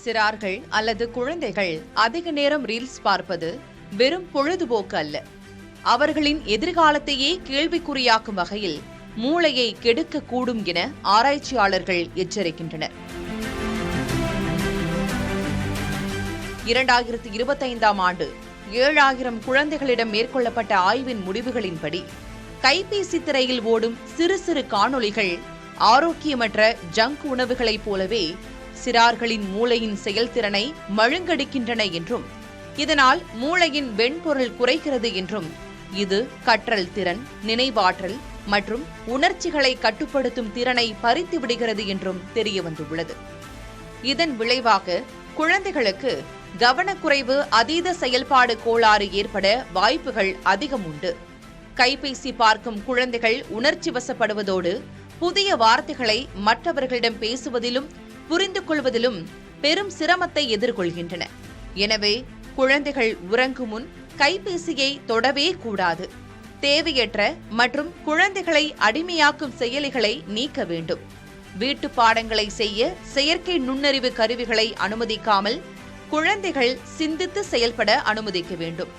சிறார்கள் அல்லது குழந்தைகள் அதிக நேரம் ரீல்ஸ் பார்ப்பது வெறும் பொழுதுபோக்கு அல்ல, அவர்களின் எதிர்காலத்தையே கேள்விக்குறியாக்கும் வகையில் மூளையை கெடுக்கக்கூடும் என ஆராய்ச்சியாளர்கள் எச்சரிக்கின்றனர். 2025ஆம் ஆண்டு 7000 குழந்தைகளிடம் மேற்கொள்ளப்பட்ட ஆய்வின் முடிவுகளின்படி கைபேசி திரையில் ஓடும் சிறு சிறு காணொளிகள் ஆரோக்கியமற்ற ஜங்க் உணவுகளைப் போலவே சிறார்களின் மூளையின் செயல்திறனை மழுங்கடிக்கின்றன என்றும், இதனால் மூளையின் வெண்பொருள் குறைகிறது என்றும், இது கற்றல் திறன், நினைவாற்றல் மற்றும் உணர்ச்சிகளை கட்டுப்படுத்தும் திறனை பறித்து விடுகிறது என்றும் தெரியவந்துள்ளது. இதன் விளைவாக குழந்தைகளுக்கு கவனக்குறைவு, அதீத செயல்பாடு கோளாறு ஏற்பட வாய்ப்புகள் அதிகம் உண்டு. கைபேசி பார்க்கும் குழந்தைகள் உணர்ச்சி வசப்படுவதோடு புதிய வார்த்தைகளை மற்றவர்களிடம் பேசுவதிலும் புரிந்து கொள்வதிலும் பெரும் சிரமத்தை எதிர்கொள்கின்றன. எனவே குழந்தைகள் உறங்கும் முன் கைபேசியை தொடவே கூடாது. தேவையற்ற மற்றும் குழந்தைகளை அடிமையாக்கும் செயலிகளை நீக்க வேண்டும். வீட்டு பாடங்களை செய்ய செயற்கை நுண்ணறிவு கருவிகளை அனுமதிக்காமல் குழந்தைகள் சிந்தித்து செயல்பட அனுமதிக்க வேண்டும்.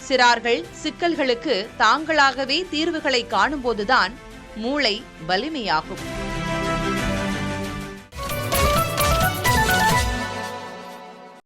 சிறார்கள் சிக்கல்களுக்கு தாங்களாகவே தீர்வுகளை காணும்போதுதான் மூளை வலிமையாகும்.